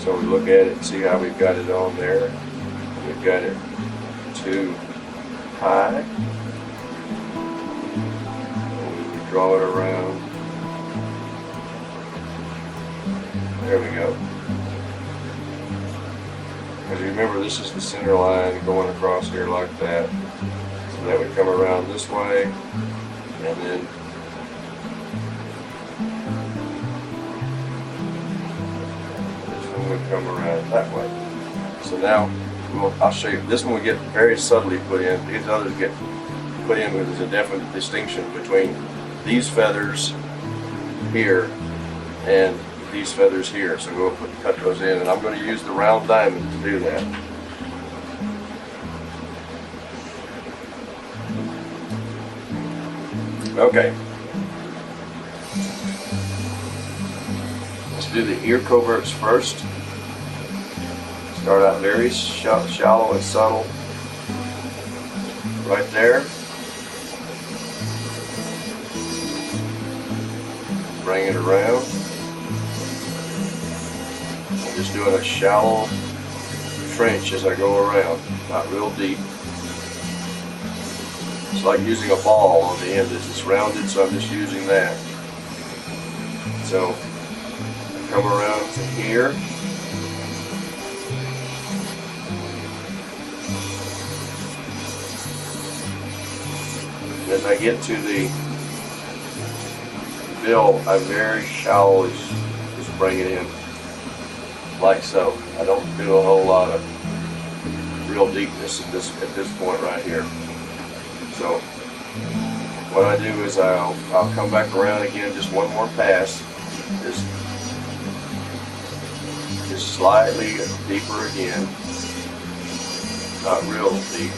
So we look at it and see how we've got it on there. We've got it too high. And we draw it around. There we go. Because remember, this is the center line going across here like that. So that would come around this way, and then would come around that way. So now I'll show you. This one will get very subtly put in. These others get put in with a definite distinction between these feathers here and these feathers here. So we'll cut those in, and I'm going to use the round diamond to do that. Okay. Let's do the ear coverts first. Start out very shallow and subtle. Right there. Bring it around. I'm just doing a shallow trench as I go around, not real deep. It's like using a ball on the end. It's rounded, so I'm just using that. So come around to here. As I get to the bill, I very shallowly just bring it in, like so. I don't do a whole lot of real deepness at this point right here. So what I do is I'll come back around again, just one more pass, just slightly deeper again, not real deep.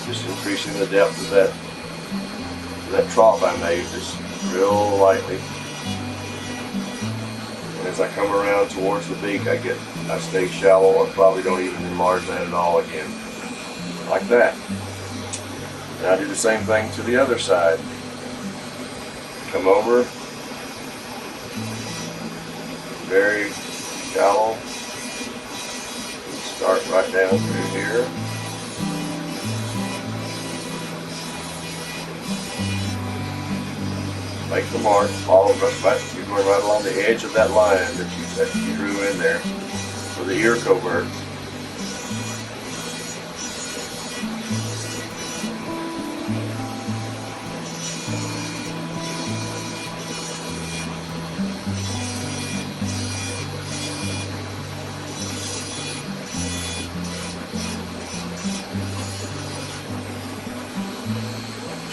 Just increasing the depth of that trough I made, just real lightly. And as I come around towards the beak, I stay shallow and probably don't even enlarge that at all again, like that. And I do the same thing to the other side. Come over, very shallow, and start right down through here. Make the mark, follow right, you're going right along the edge of that line that you drew in there for the ear covert.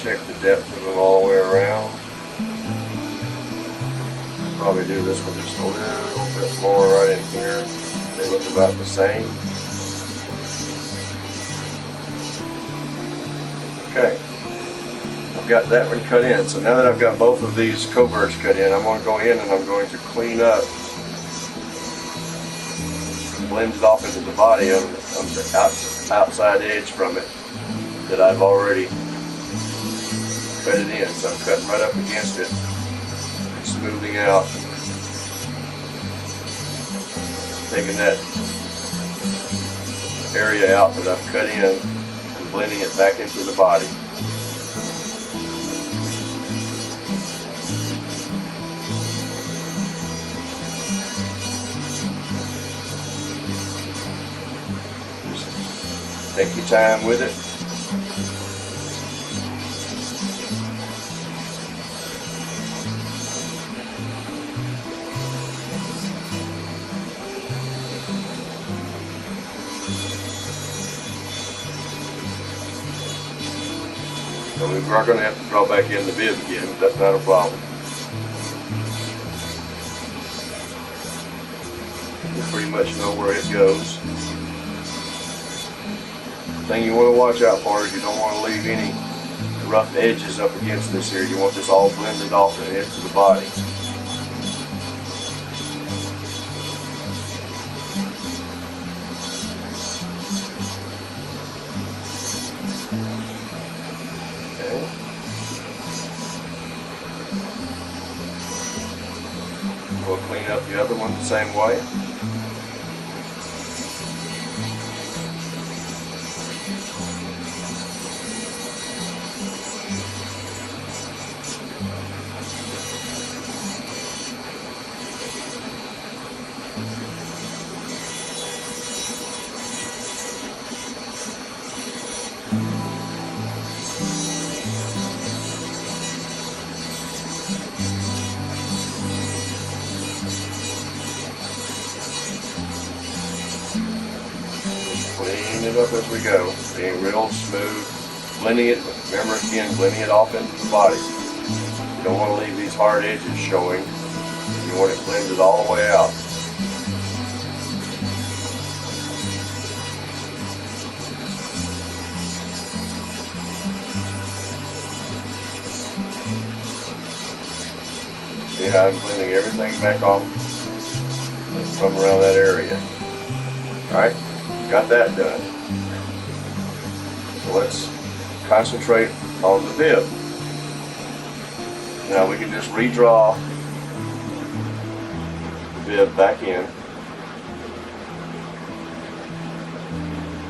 Check the depth of them all the way around. Probably do this one just a little bit more right in here. They look about the same. Okay, I've got that one cut in. So now that I've got both of these coverts cut in, I'm going to go in and I'm going to clean up, blend it off into the body on the outside edge from it that I've already cut it in. So I'm cutting right up against it, smoothing out, taking that area out that I've cut in and blending it back into the body. Just take your time with it. So we are going to have to draw back in the bib again, but that's not a problem. You pretty much know where it goes. The thing you want to watch out for is you don't want to leave any rough edges up against this here. You want this all blended off and into the body. clean up the other one the same way. Clean it up as we go, being real smooth, blending it, remember again, blending it off into the body. You don't want to leave these hard edges showing. You want it blended all the way out. See how I'm blending everything back off from around that area. Alright? Got that done. So let's concentrate on the bib. Now we can just redraw the bib back in.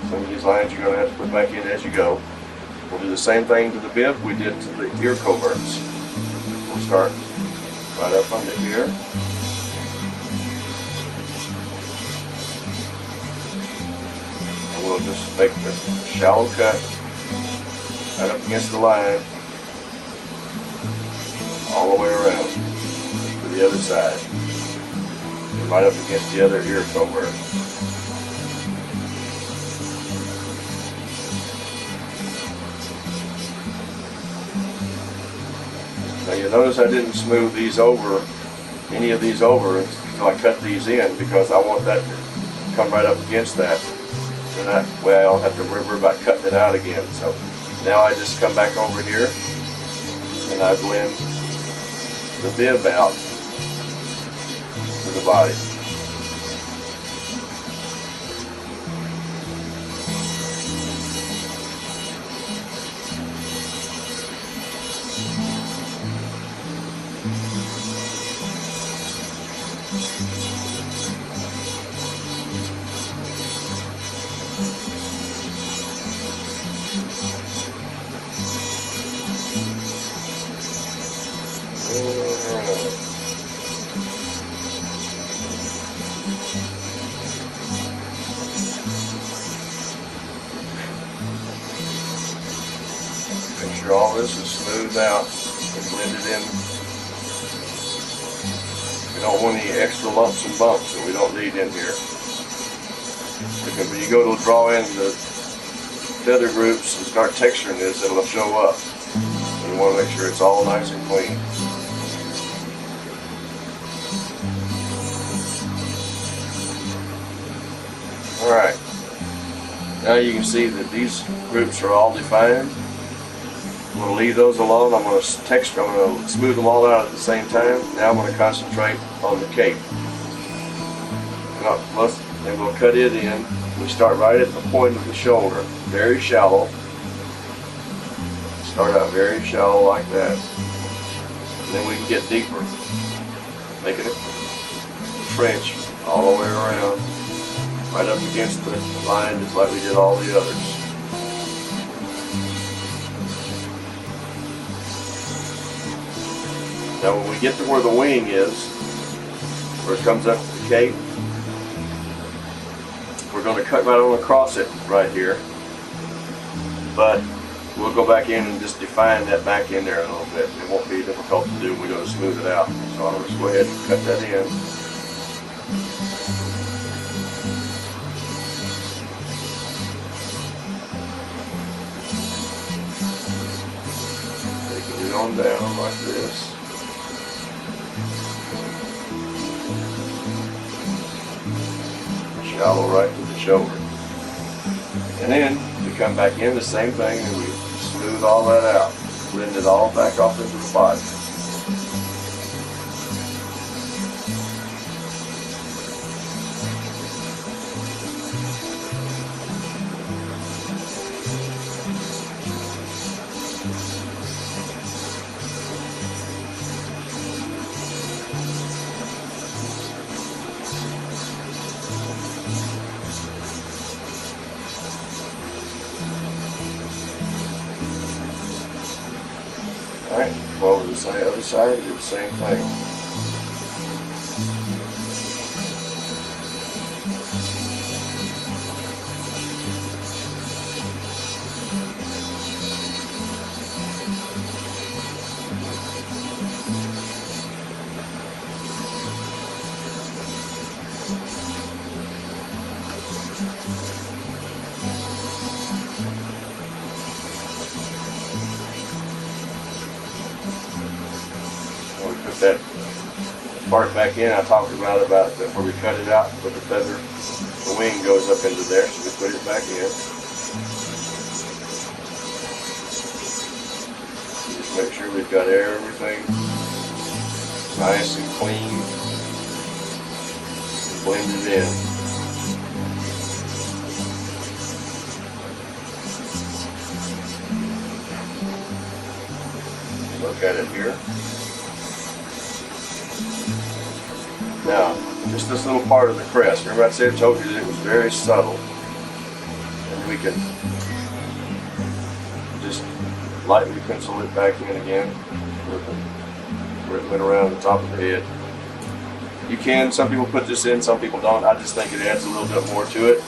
Some of these lines you're going to have to put back in as you go. We'll do the same thing to the bib we did to the ear coverts. We'll start right up under here. We'll just make a shallow cut right up against the line all the way around to the other side and right up against the other ear covert. Now you notice I didn't smooth these over, any of these over until I cut these in, because I want that to come right up against that. And that way I don't have to worry about cutting it out again. So now I just come back over here and I blend the bib out to the body. Make sure all this is smoothed out and blended in. We don't want any extra lumps and bumps that we don't need in here. Because when you go to draw in the feather groups and start texturing this, it'll show up. And you want to make sure it's all nice and clean. Alright, now you can see that these groups are all defined. I'm going to leave those alone. I'm going to smooth them all out at the same time. Now I'm going to concentrate on the cape. And we'll cut it in. We start right at the point of the shoulder, very shallow. Start out very shallow like that. And then we can get deeper, making it trench all the way around. Right up against the line, just like we did all the others. Now when we get to where the wing is, where it comes up to the cape, we're going to cut right on across it right here. But we'll go back in and just define that back in there a little bit. It won't be difficult to do. We're going to smooth it out. So I'll just go ahead and cut that in. On down like this. Shallow right to the shoulder. And then we come back in the same thing and we smooth all that out. Blend it all back off into the body. Alright, go over to the other side, do the same thing. That part back in, I talked about where we cut it out, put the feather, the wing goes up into there, so we put it back in. Just make sure we've got everything nice and clean, blended in. Look at it here. Now, just this little part of the crest. Remember I said, told you that it was very subtle. And we can just lightly pencil it back in again where it went around the top of the head. You can, some people put this in, some people don't. I just think it adds a little bit more to it.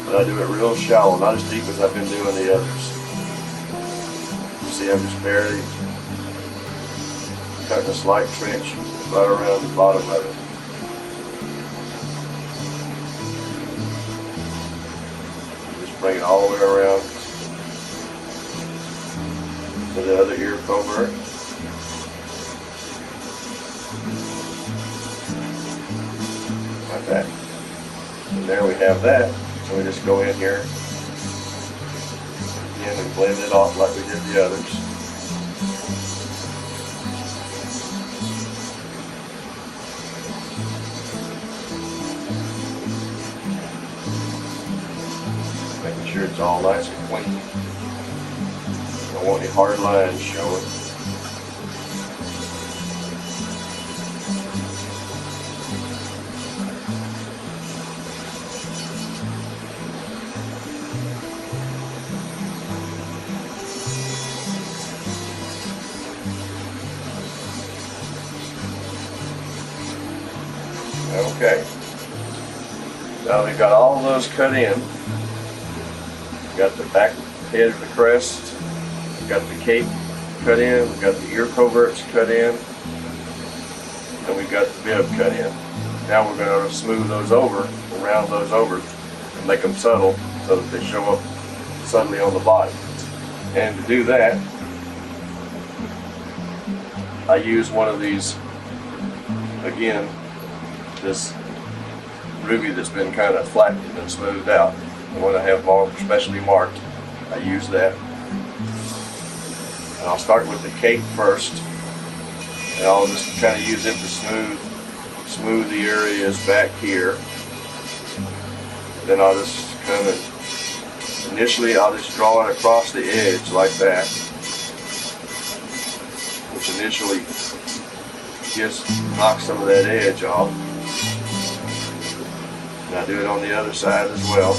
But I do it real shallow, not as deep as I've been doing the others. You see, I'm just barely cutting a slight trench right around the bottom of it. Just bring it all the way around to the other ear covert. Like that. And there we have that. So we just go in here again and blend it off like we did the others. Making sure it's all nice and clean. Don't want any hard lines showing. Okay, now we've got all of those cut in. We've got the back head of the crest, we've got the cape cut in, we've got the ear coverts cut in, and we've got the bib cut in. Now we're going to smooth those over, round those over, and make them subtle so that they show up subtly on the body. And to do that, I use one of these, again, this ruby that's been kind of flattened and smoothed out. And when I have more specially marked, I use that. And I'll start with the cape first, and I'll just kind of use it to smooth the areas back here. Then I'll just kind of, initially I'll just draw it across the edge like that, which initially just knocks some of that edge off. And I do it on the other side as well.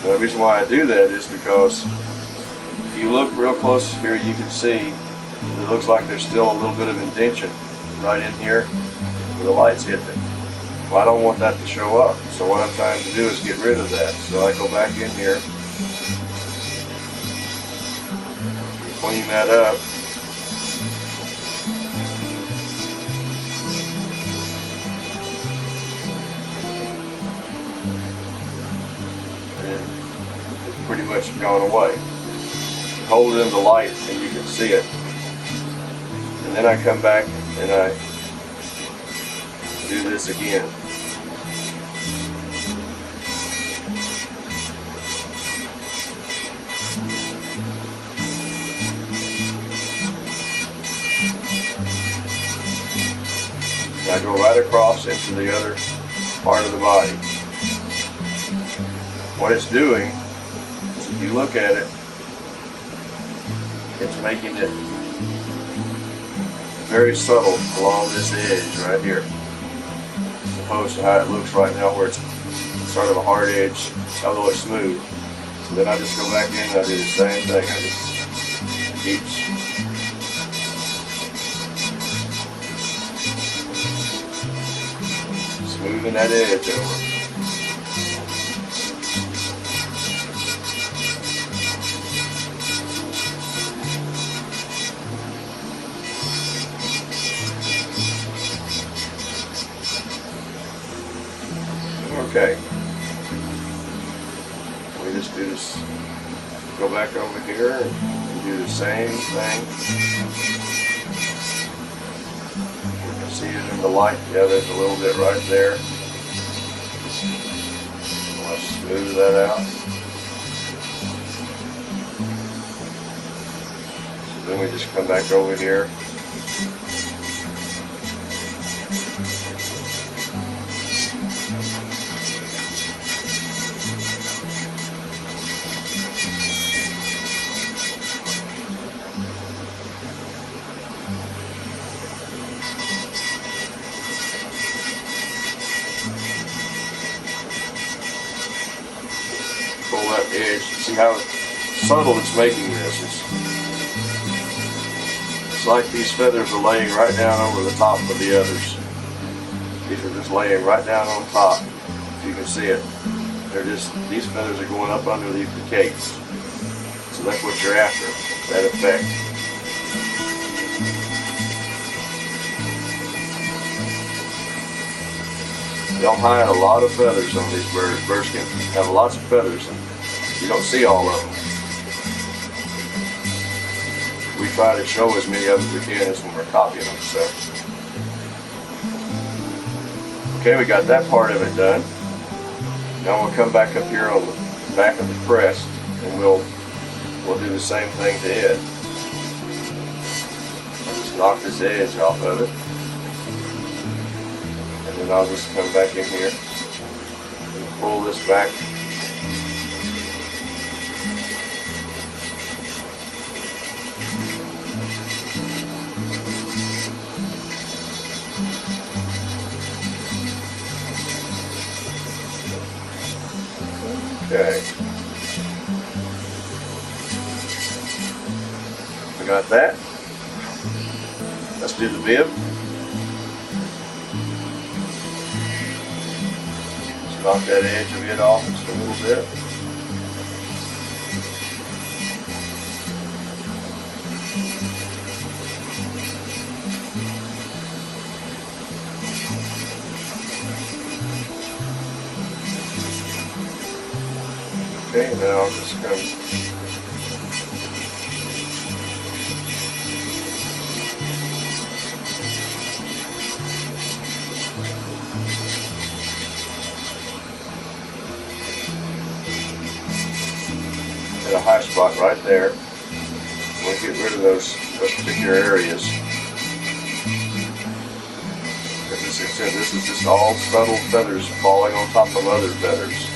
The reason why I do that is because if you look real close here, you can see it looks like there's still a little bit of indentation right in here where the light's hitting it. Well, I don't want that to show up, so what I'm trying to do is get rid of that. So I go back in here, clean that up, and it's pretty much gone away. Hold it in the light and you can see it. And then I come back and I do this again. I go right across into the other part of the body. What it's doing is, if you look at it, it's making it very subtle along this edge right here. opposed to how it looks right now, where it's sort of a hard edge, although it's smooth. So then I just go back in and I do the same thing. I just keep smoothing that edge over. Okay. We just do this, go back over here and do the same thing. You can see it in the light. Yeah, there's a little bit right there. Let's smooth that out. So then we just come back over here. Pull that edge. See how subtle it's making this. It's like these feathers are laying right down over the top of the others. These are just laying right down on top. If you can see it. These feathers are going up underneath the case. So that's what you're after, that effect. They'll hide a lot of feathers on these birds. Birds can have lots of feathers and you don't see all of them. We try to show as many of them as we can as when we're copying them. So, okay, we got that part of it done. Now we'll come back up here on the back of the crest and we'll do the same thing to it. I'll just knock this edge off of it. And then I'll just come back in here and pull this back. Okay. We got that. Let's do the bib. Knock that edge of it off just a little bit. Okay, now I'll just come a high spot right there. We'll get rid of those particular areas. As I said, this is just all subtle feathers falling on top of other feathers.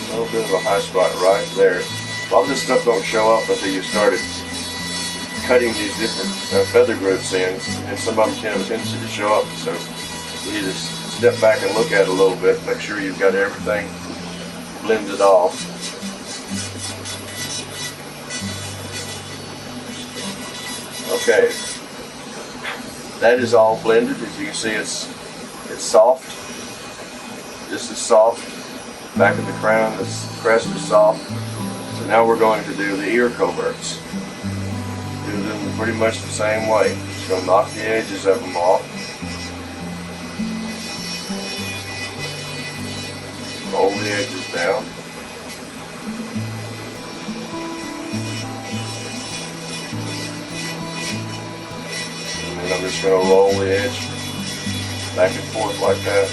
A little bit of a high spot right there. A lot of this stuff don't show up until you started cutting these different feather groups in, and some of them can have a tendency to show up. So you just step back and look at it a little bit, make sure you've got everything blended off. Okay, that is all blended. As you can see, it's soft. This is soft. Back of the crown, this crest is soft. So now we're going to do the ear coverts. Do them pretty much the same way. Just going to knock the edges of them off. Roll the edges down. And then I'm just going to roll the edge back and forth like that.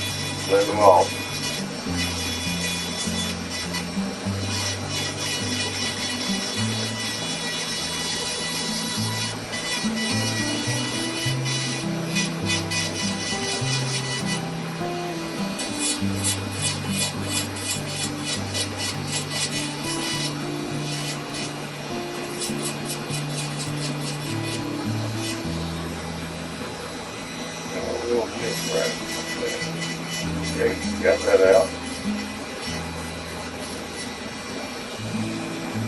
Blend them off. Right. Okay, got that out.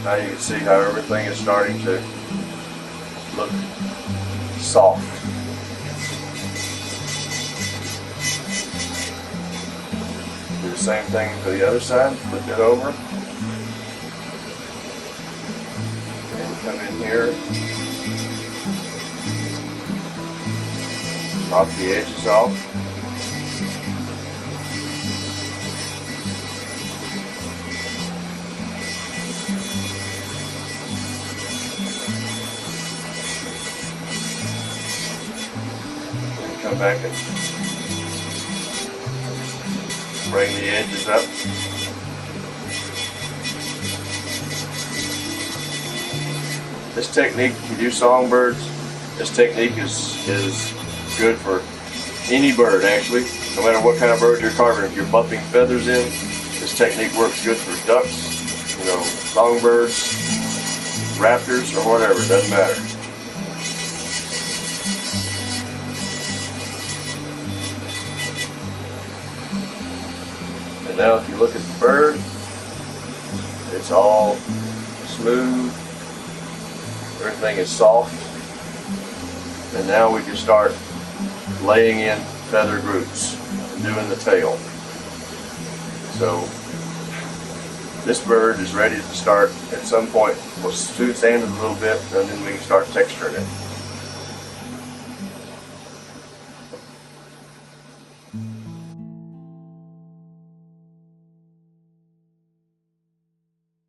Now you can see how everything is starting to look soft. Do the same thing for the other side. Flip it over. And come in here. Knock the edges off. And come back and bring the edges up. This technique, if you do songbirds, this technique is good for any bird actually, no matter what kind of bird you're carving. If you're bumping feathers in, this technique works good for ducks, you know, songbirds, raptors, or whatever, it doesn't matter. And now if you look at the bird, it's all smooth, everything is soft, and now we can start laying in feather groups and doing the tail. So this bird is ready to start at some point. We'll sand it a little bit and then we can start texturing it.